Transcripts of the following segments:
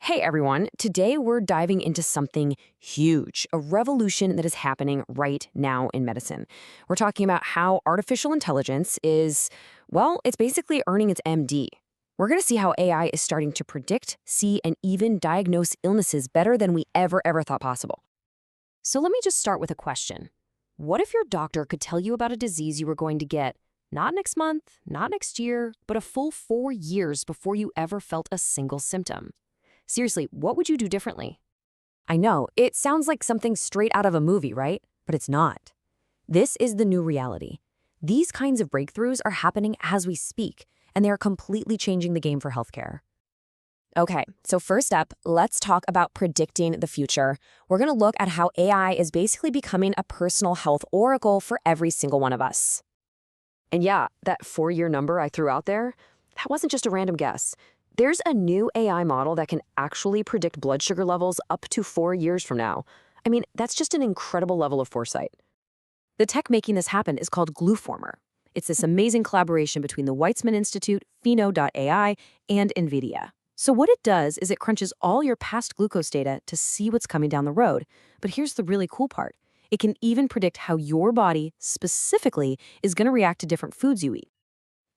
Hey everyone, today we're diving into something huge, a revolution that is happening right now in medicine. We're talking about how artificial intelligence is, well, it's basically earning its MD. We're going to see how AI is starting to predict, see, and even diagnose illnesses better than we ever thought possible. So let me just start with a question. What if your doctor could tell you about a disease you were going to get, not next month, not next year, but a full 4 years before you ever felt a single symptom? Seriously, what would you do differently? I know, it sounds like something straight out of a movie, right? But it's not. This is the new reality. These kinds of breakthroughs are happening as we speak, and they are completely changing the game for healthcare. Okay, so first up, let's talk about predicting the future. We're going to look at how AI is basically becoming a personal health oracle for every single one of us. And yeah, that 4-year number I threw out there, that wasn't just a random guess. There's a new AI model that can actually predict blood sugar levels up to 4 years from now. I mean, that's just an incredible level of foresight. The tech making this happen is called Gluformer. It's this amazing collaboration between the Weizmann Institute, Pheno.ai, and NVIDIA. So what it does is it crunches all your past glucose data to see what's coming down the road. But here's the really cool part. It can even predict how your body, specifically, is going to react to different foods you eat.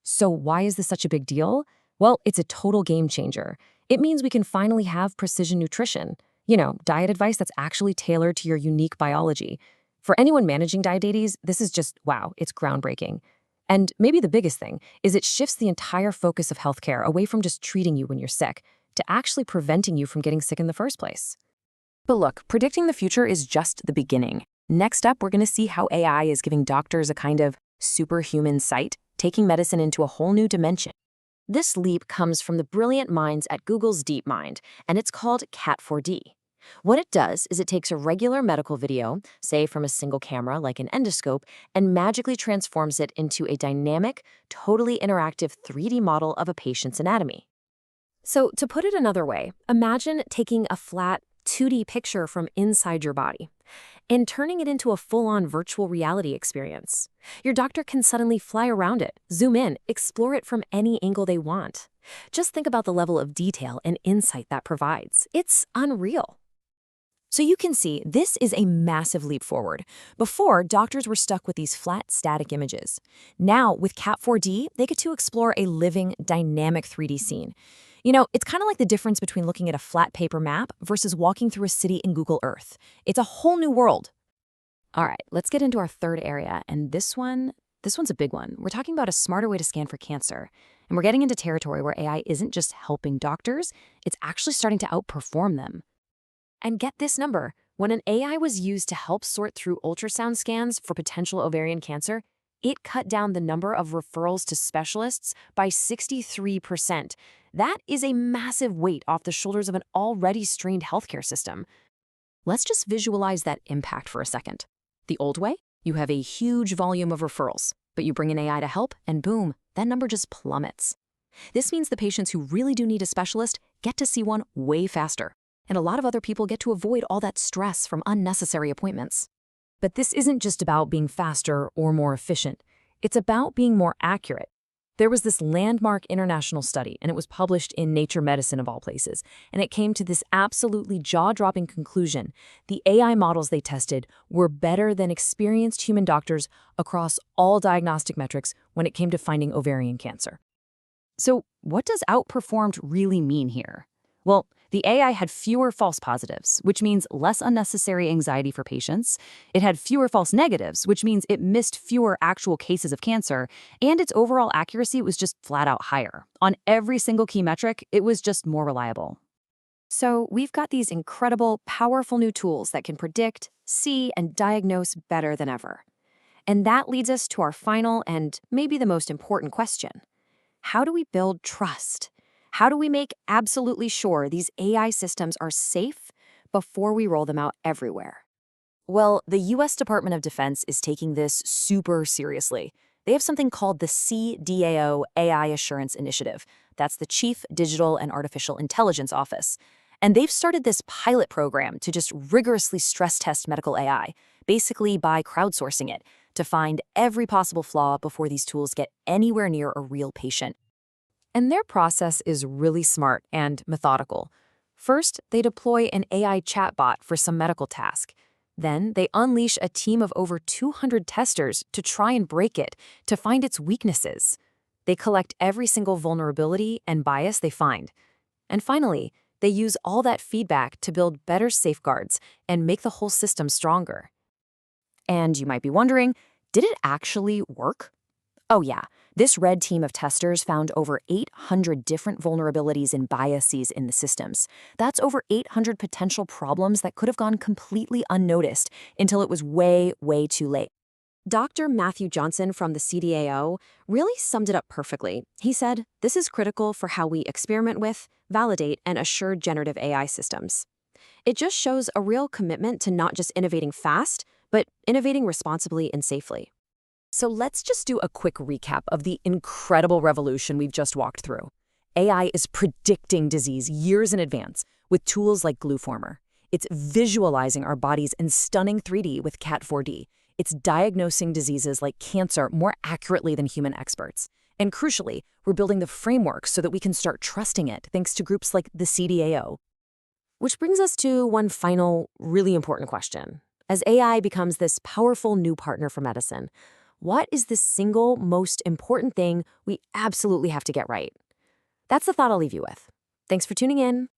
So why is this such a big deal? Well, it's a total game changer. It means we can finally have precision nutrition. Diet advice that's actually tailored to your unique biology. For anyone managing diabetes, this is just, wow, it's groundbreaking. And maybe the biggest thing is it shifts the entire focus of healthcare away from just treating you when you're sick to actually preventing you from getting sick in the first place. But look, predicting the future is just the beginning. Next up, we're going to see how AI is giving doctors a kind of superhuman sight, taking medicine into a whole new dimension. This leap comes from the brilliant minds at Google's DeepMind, and it's called Cat4D. What it does is it takes a regular medical video, say from a single camera like an endoscope, and magically transforms it into a dynamic, totally interactive 3D model of a patient's anatomy. So to put it another way, imagine taking a flat 2D picture from inside your body and turning it into a full-on virtual reality experience. Your doctor can suddenly fly around it, zoom in, explore it from any angle they want. Just think about the level of detail and insight that provides. It's unreal. So you can see, this is a massive leap forward. Before, doctors were stuck with these flat, static images. Now, with Cat4D, they get to explore a living, dynamic 3D scene. It's kind of like the difference between looking at a flat paper map versus walking through a city in Google Earth. It's a whole new world. All right, let's get into our third area, and this one's a big one. We're talking about a smarter way to scan for cancer, and we're getting into territory where AI isn't just helping doctors, it's actually starting to outperform them. And get this number, when an AI was used to help sort through ultrasound scans for potential ovarian cancer, it cut down the number of referrals to specialists by 63%. That is a massive weight off the shoulders of an already strained healthcare system. Let's just visualize that impact for a second. The old way, you have a huge volume of referrals, but you bring in AI to help, and boom, that number just plummets. This means the patients who really do need a specialist get to see one way faster, and a lot of other people get to avoid all that stress from unnecessary appointments. But this isn't just about being faster or more efficient. It's about being more accurate. There was this landmark international study, and it was published in Nature Medicine of all places, and it came to this absolutely jaw-dropping conclusion. The AI models they tested were better than experienced human doctors across all diagnostic metrics when it came to finding ovarian cancer. So what does outperformed really mean here? Well, the AI had fewer false positives, which means less unnecessary anxiety for patients. It had fewer false negatives, which means it missed fewer actual cases of cancer, and its overall accuracy was just flat out higher. On every single key metric, it was just more reliable. So we've got these incredible, powerful new tools that can predict, see, and diagnose better than ever. And that leads us to our final and maybe the most important question. How do we build trust? How do we make absolutely sure these AI systems are safe before we roll them out everywhere? Well, the US Department of Defense is taking this super seriously. They have something called the CDAO AI Assurance Initiative. That's the Chief Digital and Artificial Intelligence Office. And they've started this pilot program to just rigorously stress test medical AI, basically by crowdsourcing it, to find every possible flaw before these tools get anywhere near a real patient. And their process is really smart and methodical. First, they deploy an AI chatbot for some medical task. Then, they unleash a team of over 200 testers to try and break it, to find its weaknesses. They collect every single vulnerability and bias they find. And finally, they use all that feedback to build better safeguards and make the whole system stronger. And you might be wondering, did it actually work? Oh yeah, this red team of testers found over 800 different vulnerabilities and biases in the systems. That's over 800 potential problems that could have gone completely unnoticed until it was way, way too late. Dr. Matthew Johnson from the CDAO really summed it up perfectly. He said, "This is critical for how we experiment with, validate, and assure generative AI systems." It just shows a real commitment to not just innovating fast, but innovating responsibly and safely. So let's just do a quick recap of the incredible revolution we've just walked through. AI is predicting disease years in advance with tools like Glueformer. It's visualizing our bodies in stunning 3D with Cat 4D. It's diagnosing diseases like cancer more accurately than human experts. And crucially, we're building the framework so that we can start trusting it thanks to groups like the CDAO. Which brings us to one final, really important question. As AI becomes this powerful new partner for medicine, what is the single most important thing we absolutely have to get right? That's the thought I'll leave you with. Thanks for tuning in.